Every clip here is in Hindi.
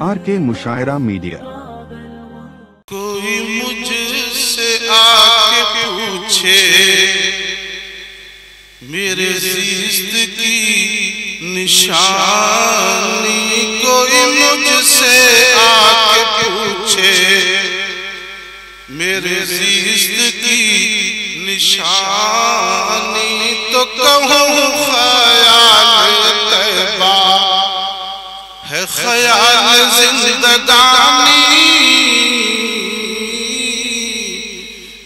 आर.के. मुशायरा मीडिया। कोई मुझसे आके पूछे मेरे ज़िस्त की निशानी, कोई मुझसे आके पूछे मेरे ज़िस्त की निशानी, तो कहूँ ख़याल तैबा है, ख़याल ज़िंदगानी।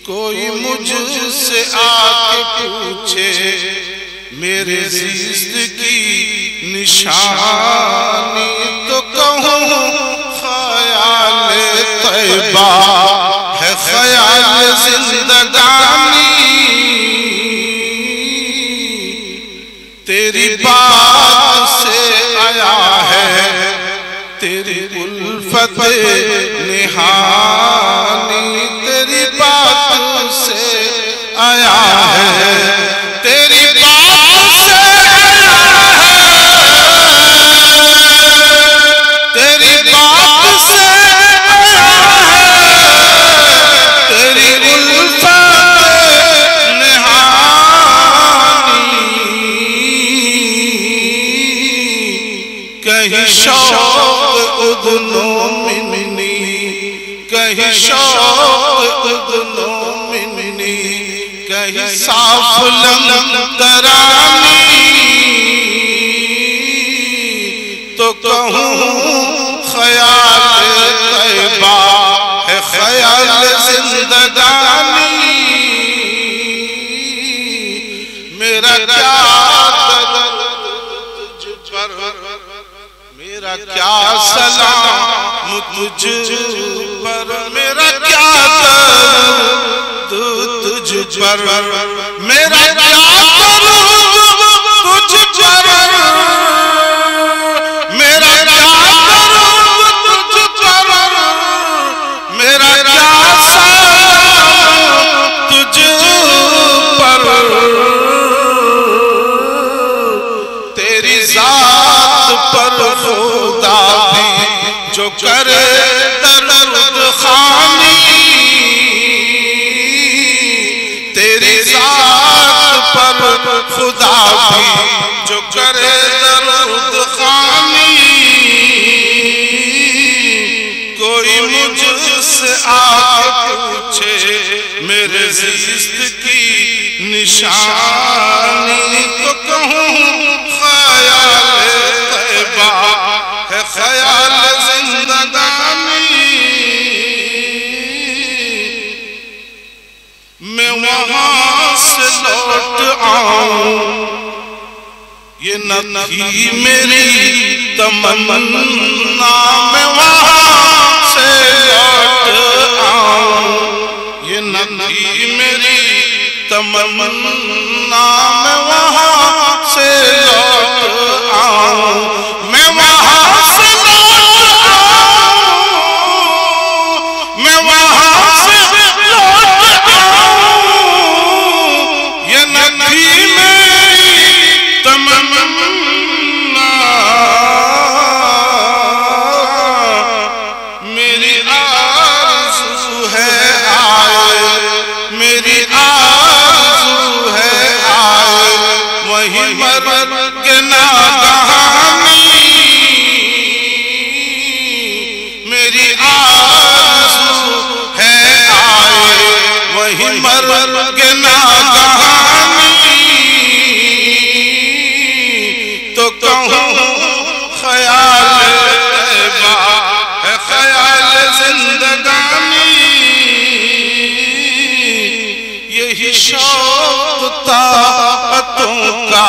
कोई मुझसे आके पूछे मेरे ज़िस्त की निशानी, तो कहूँ ख़याल तैबा है, ख़याल ज़िंदगानी। तेरी बात से आया है तेरी उल्फत निहानी, तेरी बात से आया है तेरी बात से आया है, तेरी बात से आया है तेरी उल्फत निहानी। कहीं शौक़ उदनों मिन्नी, कहीं शौक़ उदनों मिन्नी, कहीं साफ लम तरानी, तो कहूँ ख़याल तैबा है, ख़याल ज़िंदगानी। मेरा क्या मेरा क्या सलाम तुझ पर, मेरा क्या दर्द तुझ पर, मेरा क्या दर्द तुझ पर, मेरा क्या दर्द तुझ पर, मेरा क्या सलाम तुझ पर। तेरी ज़ात पर खुदा भी जो करे दर्द खानी, तेरी ज़ात पर खुदा भी जो करे दर्द खानी। कोई मुझसे आके पूछे मेरे ज़िस्त की निशानी, तो कहूँ ख़याल तैबा है, ख़याल ज़िंदगानी। मैं वहाँ से लौट आऊँ ये न थी मेरी तमन्ना, मैं वहाँ से लौट आऊँ ये न थी मेरी तमन्ना, मैं वहाँ से लौट आऊँ, मैं वहाँ से लौट आऊँ, मैं वहाँ से लौट आऊँ ये न थी मेरी तमन्ना। मेरी आरज़ू है आए, मेरी आरज़ू है आए वहीं मर के नागहानी। मेरी आरज़ू है आए वहीं मर के नागहानी, तो कहूँ ख़याल तैबा है, ख़याल ज़िंदगानी। यही शौक़ ताक़तों का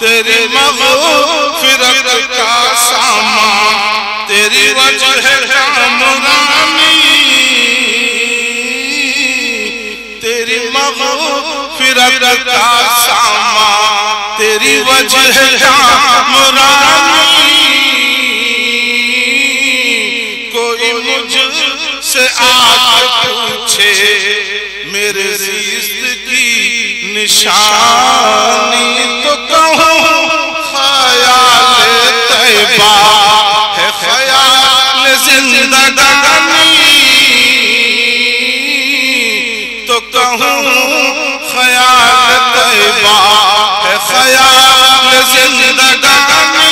तेरी मग़फ़िरत का सामान, तेरी वजह कामरानी, तेरी मग़फ़िरत का सामान, तेरी वजह कामरानी। कोई मुझसे आकर पूछे मेरे रिज़्क़ की निशानी, तो कहूँ ख़याल तैबा है ख़याल ज़िंदगानी, तो कहूँ ख़याल तैबा है ख़याल ज़िंदगानी।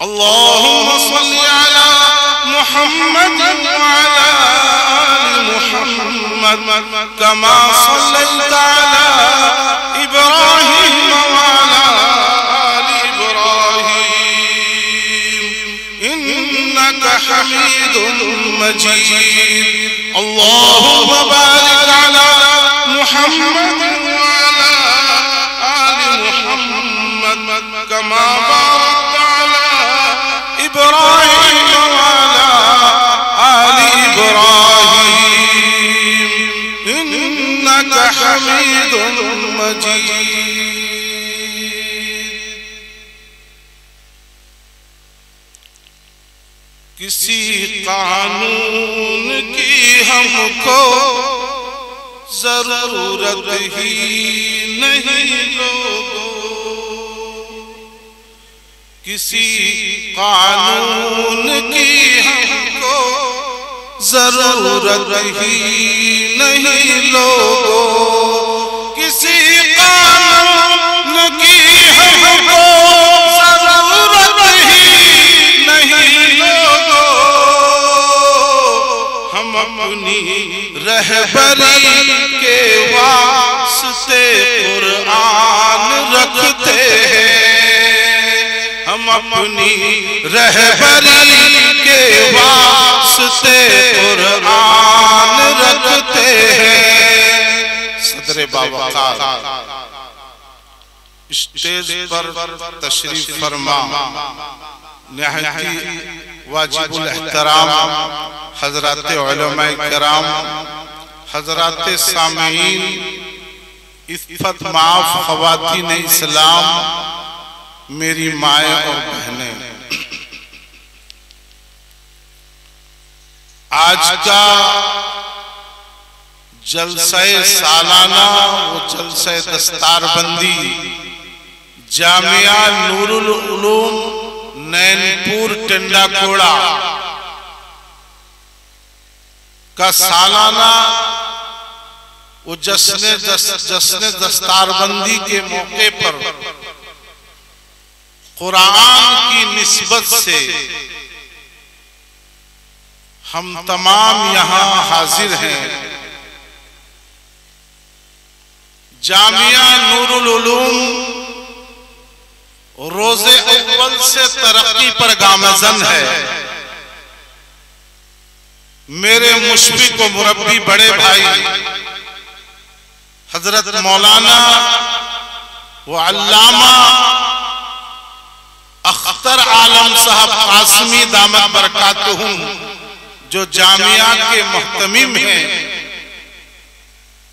अल्लाहुम्मा सल्लि अला मुहम्मद व अला आलि मुहम्मद कमा सल्लैता अला इब्राहीम व अला आलि इब्राहीम इन्नका हमीदुम मजीद। अल्लाहुम्मा बारिक अला मुहम्मद व अला आलि मुहम्मद कमा बारकता अला इब्राहीम व अला आलि इब्राहीम इन्नका हमीदुम मजीद। किसी कानून की हमको जरूरत ही नहीं लोगों, किसी कानून की हमको जरूरत ही नहीं लोगों, किसी कानून की हमको जरूरत ही नहीं लोगों। हम अपनी रहबरी के वास्ते कुरान रखते हैं, हम अपनी रहबरी के वास्ते कुरान रखते हैं। सदरे बाबा स्टेज पर तशरीफ फरमा निहायती वाजिबुल एहतराम हजरात उलमा किराम, हजरात सामीन, इफ़्फ़त माफ ख़वातीन इस्लाम, मेरी माएँ और बहनें, आज का जलसे सालाना वो जलसे दस्तारबंदी जामिया नूरुल उलूम नैनपुर टेंडाकोड़ा का सालाना वो जश्न दस्तारबंदी के मौके पर कुरान की निस्बत से हम तमाम यहाँ हाजिर हैं। जामिया नूरुल उलूम रोजे अव्वल से तरक्की पर गामज़न है। मेरे मुशफ़िक़ व मुरब्बी बड़े भाई हजरत मौलाना व अल्लामा अख्तर आलम साहब कासमी दामत बरकातुहुम जो जामिया के मुहतमिम हैं,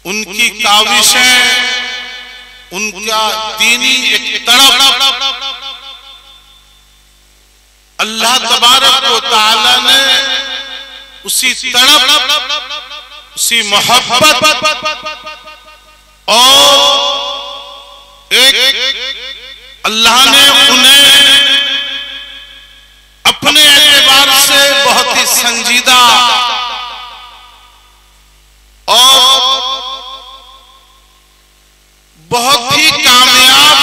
उनकी काविशें, उनका दीनी एक तड़प अल्लाह तबारक व तआला ने उसी तड़प, उसी मोहब्बत और एक अल्लाह ने उन्हें अपने एतबार से बहुत ही संजीदा और बहुत ही कामयाब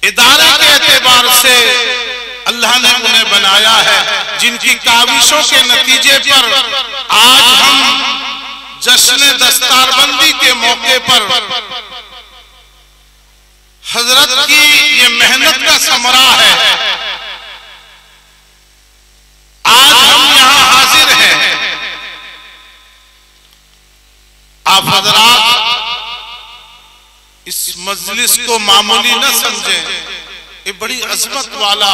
इदारे के एतबार से अल्लाह ने उन्हें बनाया है, जिनकी काविशों के नतीजे पर आज हम जश्न दस्तारबंदी के मौके पर हजरत की ये मेहनत का समरा है। आज हम यहाँ हाजिर हैं। आप हजरात इस मजलिस को मामूली न समझें, ये बड़ी अजमत वाला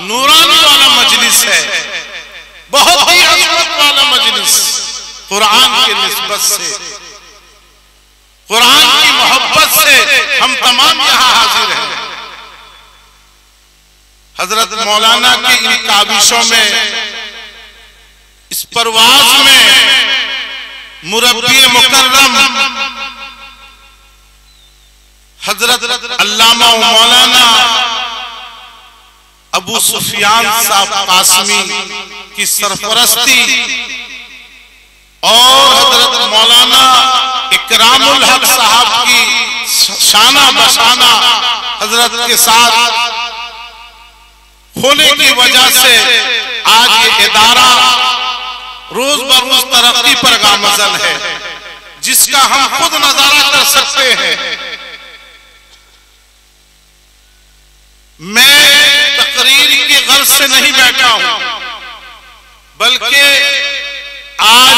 नूरानी वाला मजलिस है, बहुत ही अजमत वाला मजलिस। कुरान के निस्बत से, कुरान की मोहब्बत से हम तमाम यहाँ हाजिर हैं। हजरत मौलाना की इन काबिशों में, इस परवाज में मुरब्बी मुकर्रम हजरत अल्लामा मौलाना अबू सुफियान साहब कासमी की सरपरस्ती और हजरत मौलाना इकरामुल हक साहब की शाना बशाना हजरत के साथ होने की वजह से आज ये इदारा रोज बरोज तरक्की पर गामज़न है, जिसका हम खुद नजारा कर सकते हैं। मैं तकरीर की गर्ज से नहीं बैठा हूं, बल्कि आज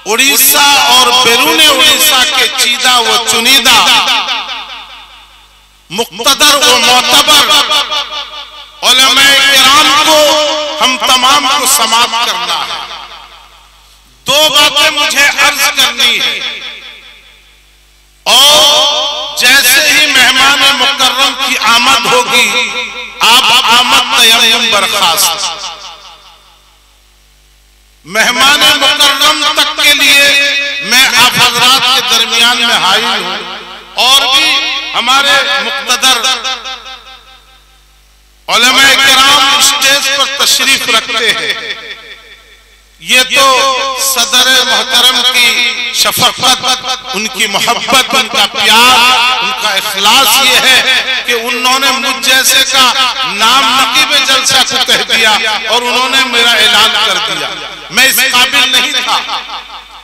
उड़ीसा और बैरून उड़ीसा के चीदा व चुनीदा मुक्तदर व मोतबर उलमाए किराम को हम तमाम को समाप्त करना है। दो बातें मुझे अर्ज करनी है, और जैसे ही मेहमान मुकर्रम की आमद होगी, आप आमद तयम्मुम बर्खास्त। मेहमान मुकर्रम तक के लिए मैं आप हजरात के दरमियान में हाजिर हूं, और भी हमारे मुक्तदर उलमाए किराम स्टेज पर तशरीफ रखते हैं। ये तो सदर मोहतरम की शफकत, उनकी मोहब्बत, उनका प्यार, उनका इखलास ये है कि उन्होंने मुझ जैसे का नाम नकीब जलसा को कह दिया और उन्होंने मेरा ऐलान कर दिया। मैं इस काबिल नहीं था।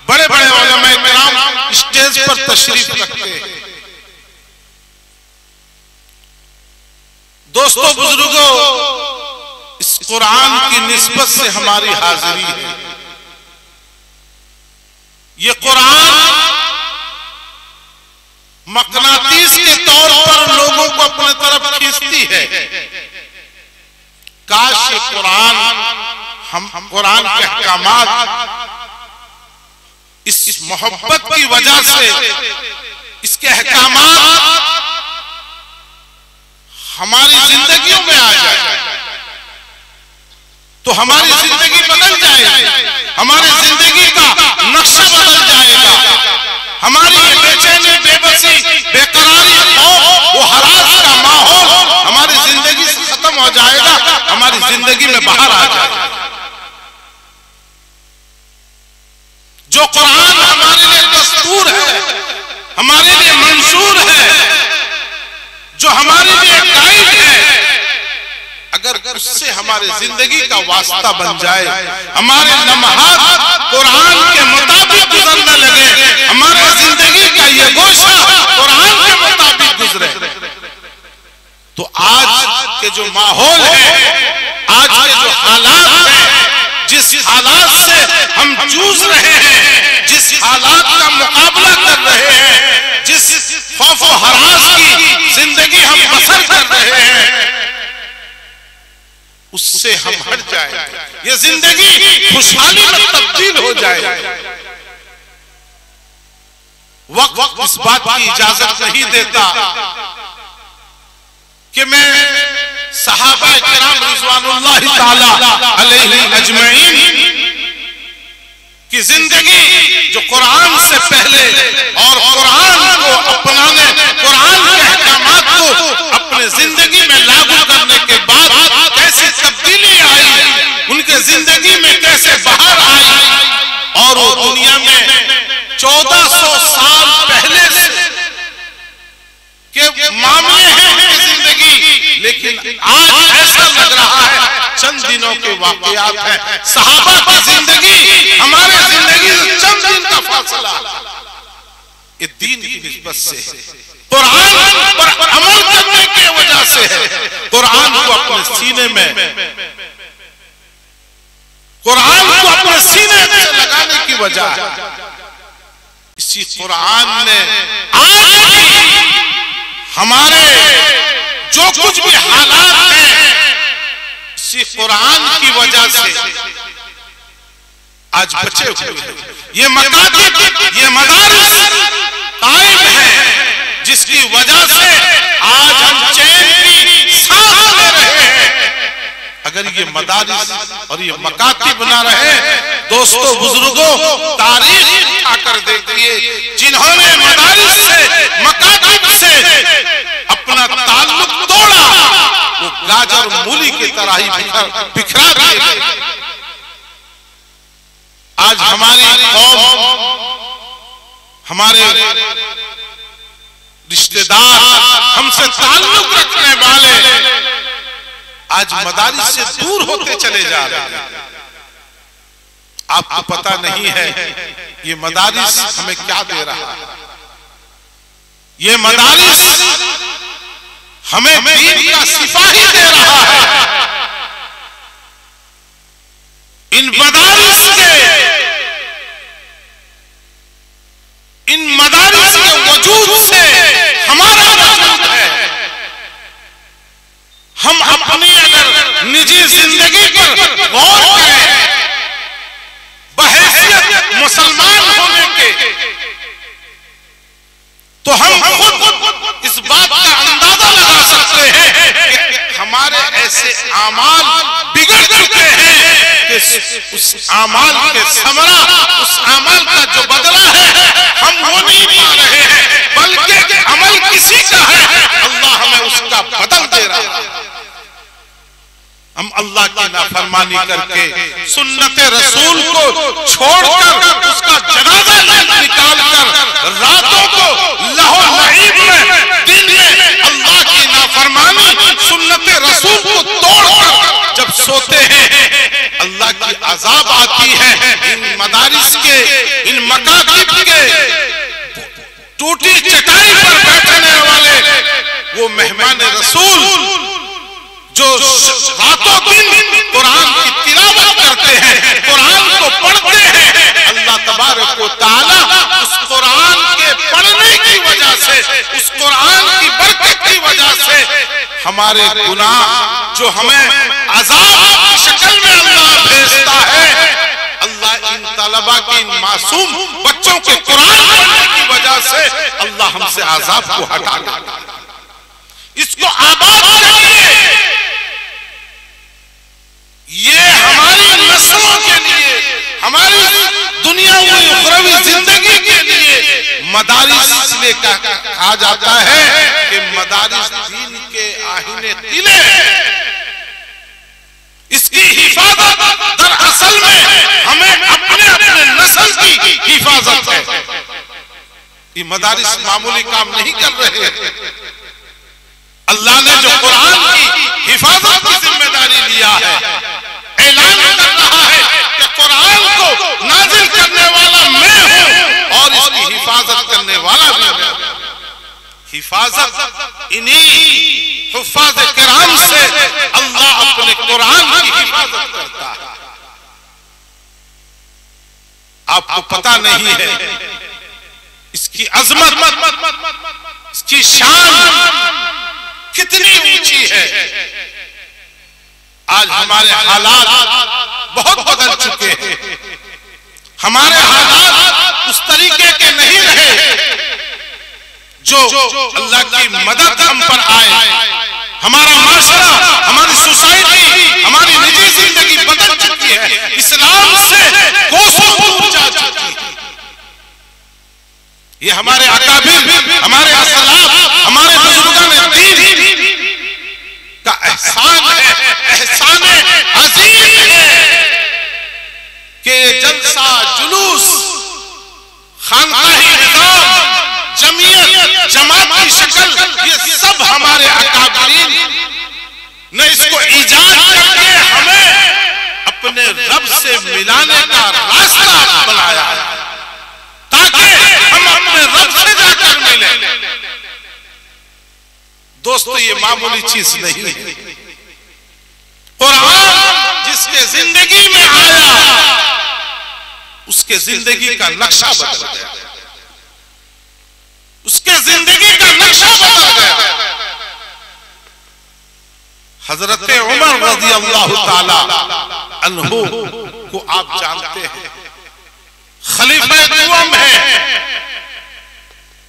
बड़े बड़े उलमाए किराम स्टेज पर तशरीफ रखते हैं। दोस्तों बुजुर्गों, इस कुरान की निस्बत से हमारी हाजिरी है। ये कुरान मकनातीस के तौर पर लोगों को अपने तरफ खींचती है। काश ये कुरान, हम कुरान के अहकामात इस मोहब्बत की वजह से, इसके अहकामात हमारी जिंदगियों में आ जाए तो हमारी जिंदगी बदल जाएगी, हमारी जिंदगी का नक्शा बदल जाएगा। हमारी ये बेचैनी, बेबसी, बेकरारी, वो हरास का माहौल हमारी जिंदगी से खत्म हो जाएगा, हमारी जिंदगी में बाहर आ जाएगा। जो कुरान हमारे लिए दस्तूर है, हमारे लिए मंशूर है, जो हमारे लिए गाइड है, अगर उससे हमारे जिंदगी का वास्ता बन जाए, हमारे लम्हात कुरान के मुताबिक गुजरने लगे, हमारे जिंदगी का ये गोशा कुरान के मुताबिक गुजरे, तो आज के जो माहौल है, आज के जो हालात हैं, जिस हालात से हम जूझ रहे हैं, जिस हालात का मुकाबला कर रहे हैं, जिस खौफ व हरास की जिंदगी हम बसर कर रहे हैं, उससे हम हट जाए, ये जिंदगी खुशहाली में तब्दील हो जाए। वक्त इस बात की इजाजत नहीं देता कि मैं सहाबा किराम रिज़वानुल्लाहि ताला अलैहिम अजमईन की जिंदगी, जो कुरान से पहले और कुरान को अपनाने, कुरान के अहकामात को अपने जिंदगी में लागू करने के बाद कैसे तब्दीली आई, उनके जिंदगी में कैसे बाहर आई, और वो दुनिया में 1400 साल पहले से के मामले हैं उनकी जिंदगी, लेकिन आज ऐसा लग रहा है चंद दिनों के वाकयात हैं। सहाबा की जिंदगी हमारे जिंदगी से चंद दिन का फासला, ये दीन की निस्बत से, कुरान पर अमल करने की वजह से है, कुरान को अपने सीने में, कुरान को अपने सीने में लगाने की वजह है। इसी कुरान ने आज हमारे जो कुछ भी हालात हैं, इसी कुरान की वजह से आज बचे हुए हैं। ये मकातिब, ये मदारिस कायम है, जिसकी वजह से आज हम चैन की सांस ले रहे हैं। अगर ये मदारिस और ये मकातिब ना रहे, दोस्तों बुजुर्गों, तारीख उठाकर देखिए, जिन्होंने मदारिस से, मकातिब से अपना ताल्लुक तोड़ा, वो गाजर मूली की तरह ही बिखरा दिए गए। आज हमारी कौम, हमारे रिश्तेदार, हमसे ताल्लुक रखने वाले आज मदारिस से दूर होते चले जा रहे हैं। आपको पता नहीं है ये मदारिस हमें क्या दे रहा है। ये मदारिस हमें दीन का सिपाही दे रहा है। इन मदारिस के वजूद से हमारा वजूद है। हम अपनी अगर निजी जिंदगी पर गौर करें, बहैसियत मुसलमान होने के, तो हम खुद इस बात का अंदाजा लगा सकते हैं कि हमारे ऐसे आमाल बिगड़ चुके हैं कि उस आमाल के समरा, उस आमाल का जो बदला है, हम वो नहीं पा रहे हैं, बल्कि अमल किसी का है, अल्लाह हमें उसका बदल दे रहा है। हम अल्लाह की नाफरमानी करके सुन्नत रसूल को छोड़कर, उसका जनाजा निकालकर, रातों को लहो लईब में, दिन में अल्लाह की नाफरमानी, सुन्नत रसूल को तोड़कर जब सोते हैं, अल्लाह की अजाब आती है। इन मदारिस के, इन मकातिब के टूटी चटाई पर बैठने वाले वो मेहमान रसूल जो रातों दिन कुरान की तिलावत करते हैं, कुरान को पढ़ते हैं, अल्लाह तबारक व तआला उस कुरान के पढ़ने की वजह से, उस कुरान की बरकत की वजह से हमारे गुनाह जो हमें अज़ाब की शक्ल में अल्लाह भेजता है, अल्लाह इन तलबा के, इन मासूम बच्चों के कुरान पढ़ने की वजह से अल्लाह हमसे अज़ाब को हटा देता है। इसको आबाद करिए। ये हमारी नस्लों के लिए, हमारी दुनियावी उखरवी जिंदगी के लिए मदारिस इसलिए कहा जाता है कि मदारिस दीन के आहीने तिले। इसकी हिफाजत दरअसल में हमें अपने अपने नस्ल की हिफाजत है। ये मदारिस मामूली काम नहीं कर रहे हैं। अल्लाह ने जो कुरान की हिफाजत की जिम्मेदारी लिया है, ऐलान कर रहा है कि कुरान को नाजिल करने वाला मैं हूं और इसकी हिफाजत करने वाला भी मैं हूं। हिफाजत इन्हीं हुफ्फाज़ किराम से अल्लाह अपने कुरान की हिफाजत करता है। आपको पता नहीं है इसकी अजमत, इसकी शान कितनी ऊंची है। आज हमारे हालात बहुत बदल चुके हैं। हमारे हालात उस तरीके के नहीं रहे जो अल्लाह की मदद हम पर आए। हमारा माशरा, हमारी सोसाइटी, हमारी निजी जिंदगी बदल चुकी है, इस्लाम से कोसों दूर जा चुकी है। ये हमारे अकाबिर, हमारे असलाफ, हमारे बुजुर्गों ने दीन का एहसान है, एहसान अजीम है कि जलसा, जुलूस, खानकाही निज़ाम, जमीयत, जमात की शक्ल, ये सब हमारे अकाबिरीन ने इसको ईजाद करके हमें अपने रब से मिलाने का रास्ता बनाया ताकि हम अपने रब से जाकर मिलें। दोस्तों, ये मामूली चीज नहीं है। कुरान जिसके जिंदगी में आया उसके जिंदगी का नक्शा बदल गया। जिंदगी का नक्शा बदल गया। हजरत उमर रज़ी अल्लाह ताला अन्हु को आप जानते हैं, खलीफा दुआम है,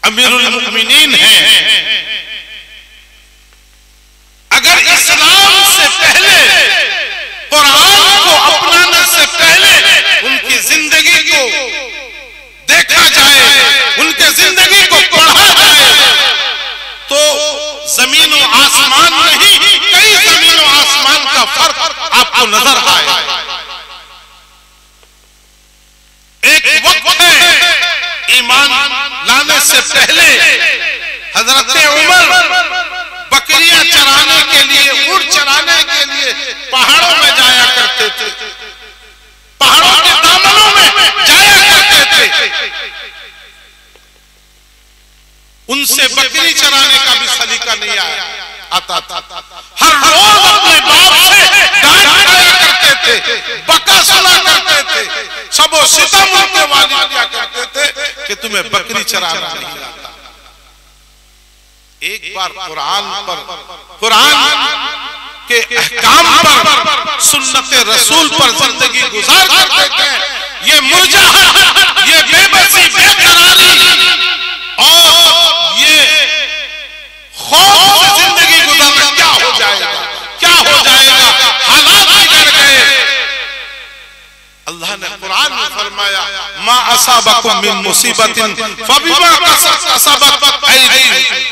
अमीरुल मुमिनीन है। अगर इस्लाम से पहले, कुरान को अपनाने से पहले उनकी जिंदगी को देखा जाए, उनके जिंदगी को पढ़ा जाए, तो जमीन और आसमान नहीं, कई जमीन और आसमान का फर्क आपको नजर आए। एक वक्त है ईमान लाने से पहले हजरत उमर बकरियां चराने के लिए, ऊंट चराने के लिए पहाड़ों में जाया करते थे, पहाड़ों के दामनों में जाया करते थे। उनसे बकरी चराने का भी सलीका नहीं आता था। हर रोज अपने बाप से डांट खाया करते थे, बका सुना करते थे, सबो सितम उनके वालिद क्या करते थे कि तुम्हें बकरी चराना नहीं आता। एक बार कुरान के अहकाम पर, सुन्नत रसूल पर जिंदगी गुजार करते हैं, ये मुरजाहत, ये बेबसी, बेकरारी और ये खौफ से जिंदगी गुजारना क्या हो जाएगा, क्या हो जाएगा, हालात बिगड़ गए। अल्लाह ने कुरान में फरमाया, मा असाबकुम मिन मुसीबतिन फबिमा कसबत ऐदीकुम।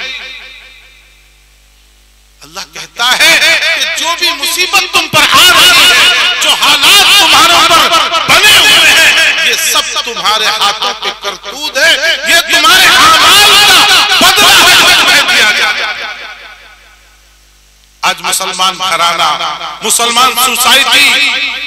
अल्लाह कहता है कि जो भी मुसीबत तुम पर आ रही है, जो हालात तुम्हारे ऊपर बने हुए हैं, ये सब तुम्हारे हाथों के करतूत है, ये तुम्हारे अमाल का बदला है जो तुम्हें दिया गया। आज मुसलमान घराना, मुसलमान सोसाइटी,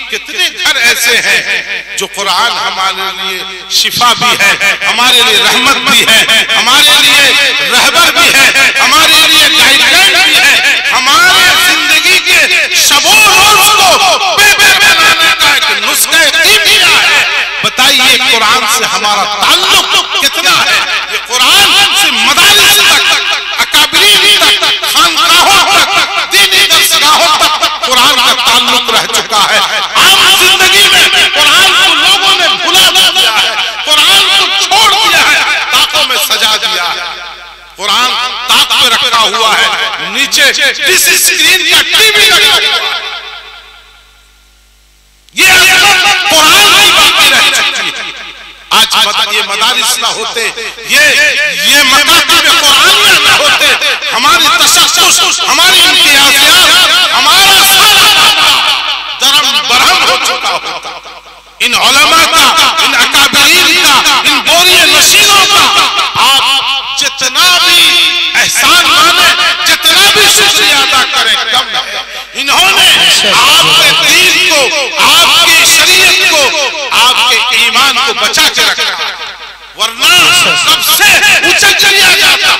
कितने घर ऐसे हैं जो कुरान हमारे लिए शिफा भी है, हमारे लिए रहमत भी है, हमारे लिए रहबर भी है, हमारे लिए गाइडलाइन भी है, हमारे जिंदगी के शबो रोज को बेहतर बनाने का एक नुस्खा कीमिया है। बताइए कुरान से हमारा ताल्लुक कितना है? ये कुरान से मदारिस तक, अकाबिरीन तक, खानकाहों तक, दीनी दरसगाहों तक कुरान का ताल्लुक रह चुका है। आम जिंदगी में कुरान को लोगों ने भुला दिया है, कुरान को छोड़ दिया है, ताकों में सजा दिया है। कुरान ताक पे रखा हुआ है, नीचे डिश स्क्रीन का टीवी लगा हुआ है। ये कुरान की बातें रह चुकी है। आज ये मदारिस ना होते, ये मकातिब कुरान ना होते, हमारी तशख्खुस, हमारी इम्तियाज़ियत, हमारा सारा दरम बरहम हो चुका होता। इन उलमा का, इन अकाबिरीन का, इन बोरिए नशीनों का आप जितना भी एहसान माने, जितना भी शुक्रिया अदा करें कम है। इन्होंने आपके दीन को, आपकी शरीयत को, आपके ईमान को बचा के रखा, वरना सबसे उचक लिया जाता।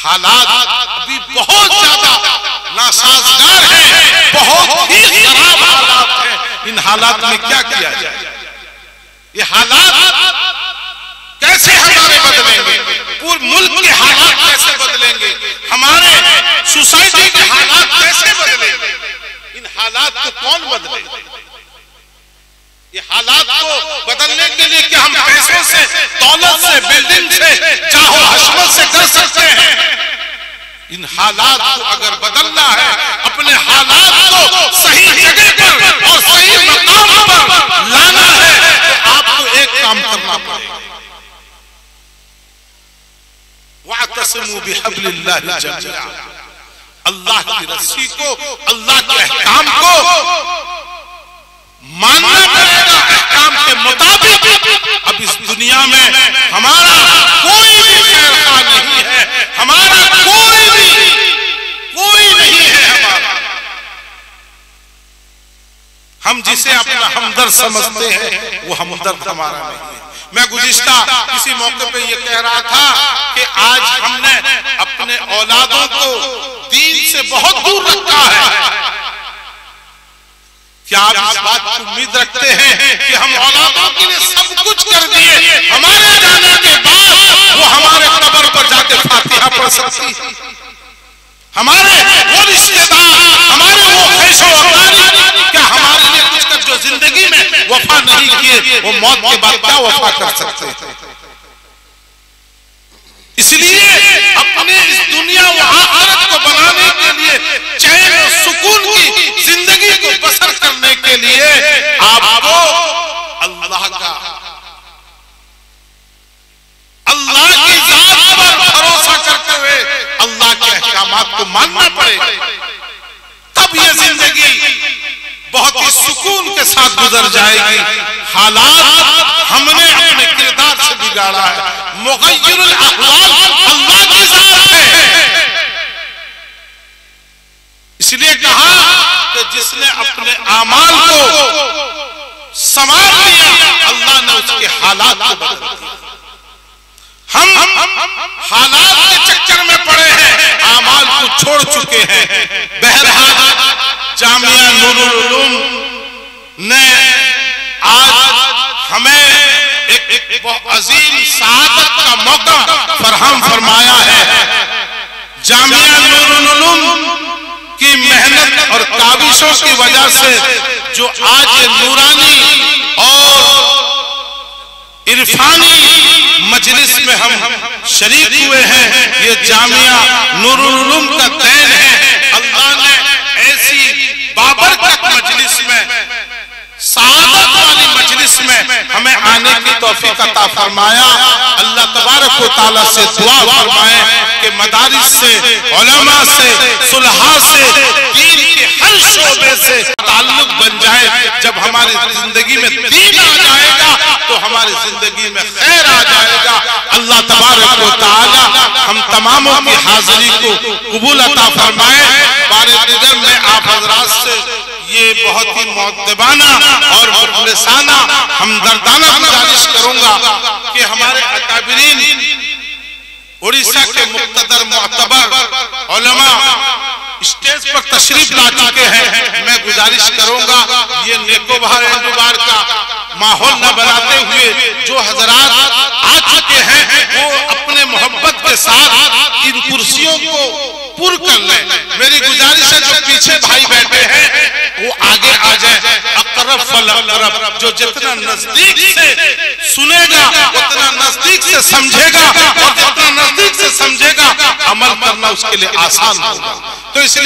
हालात अभी बहुत ज्यादा नासाजगार हैं, बहुत ही खराब हालात हैं। इन हालात में क्या किया जाए? ये हालात कैसे हमारे बदलेंगे? पूरे मुल्क के हालात कैसे बदलेंगे? हमारे सोसाइटी के हालात कैसे बदलेंगे? इन हालात को कौन बदलेगा? ये हालात को बदलने के लिए क्या हम पैसों से, दौलत से, बिल्डिंग से, चाहो हशमत से कर सकते हैं? इन हालात को अगर बदलना है, अपने हालात को सही जगह पर और सही मकाम पर लाना है, तो आपको एक काम करना पड़ेगा। वातसिमू बिहब्लिल्लाहि जमीअन, अल्लाह की रस्सी को, अल्लाह के अहकाम को मानना पड़ेगा। अहकाम के मुताबिक अब इस दुनिया में हमारा कोई भी खैरखा नहीं है, हमारा कोई नहीं है। हमारा, हम जिसे अपना हमदर्द समझते हैं वो हमदर्द हमारा नहीं है। मैं गुज़िश्ता किसी मौके पे ये कह रहा था कि आज हमने अपने औलादों को दीन से बहुत दूर रखा है। क्या आप इस बात की उम्मीद रखते हैं कि हम औलादों के लिए सब कुछ कर दिए, हमारे जाने के बाद वो हमारे कब्र पड़ सकती है। हमारे वो रिश्तेदार, हमारे वो ख्वाहिशों क्या हमारे लिए कुछ कर जो जिंदगी में वफा नहीं किए, वो मौत के बाद क्या वफा कर सकते हैं। इसलिए अपने इस दुनिया व आखिरत को बनाने के लिए, चैन और सुकून की जिंदगी को बसर करने के लिए आपको अल्लाह की जात पर भरोसा करते हुए अल्लाह के अहकामात को मानना पड़ेगा। तब ये जिंदगी बहुत ही सुकून के साथ गुजर जाएगी। हालात हमने अपने किरदार से बिगाड़ा है। मुग़य्यिरुल अहवाल अल्लाह की जात है। इसलिए कहा कि जिसने अपने आमाल को संवार लिया, अल्लाह ने उसके हालात को बदल दिया। हम हालात के चक्कर में पड़े हैं, आमाल को छोड़ चुके हैं। बहरहाल जामिया नूरुल उलूम ने आज हमें एक बहुत अजीम सआदत का मौका फराहम फरमाया है। जामिया नूरुल उलूम की मेहनत और काविशों की वजह से जो आज ये नूरानी और इरफानी मजलिस में हम शरीक हुए हैं, ये जामिया नूरुल उलूम का देन है। अल्लाह ने ऐसी बाबरकत मजलिस में, सआदत वाली मजलिस में हमें आने की तौफीक अता फरमाया। अल्लाह तबारक व तआला से दुआ फरमाए कि मदारिस से, उलमा से, सुलहा से, दीन के हर शोबे से ताल्लुक बन जाए। जब हमारी जिंदगी में दीन आ जाएगा तो हमारी जिंदगी में खैर आ जाएगा। अल्लाह तबारक व तआला हम तमामों की हाजिरी को कबूल अता फरमाए। बारे दिगर में आप हजरात से ये बहुत ही मुअद्दबाना और मुखलिसाना हमदर्दाना गुजारिश करूंगा कि हमारे अकाबिरीन उड़ीसा के मुक़्तदर मुअतबर उलमा स्टेज पर तशरीफ ला चुके हैं। मैं गुजारिश करूंगा ये नेकोबार एंडुबार का माहौल न बनाते हुए जो हजरात आ चुके हैं वो अपने मोहब्बत के साथ इन कुर्सियों को पुर कर लें। मेरी गुजारिश है जो पीछे भाई बैठे हैं वो आगे आ जाए। अक़रब फल अक़रब, जो जितना नजदीक से सुनेगा उतना नजदीक से समझेगा, और जितना नजदीक से समझेगा अमल करना उसके लिए आसान होगा। तो इसलिए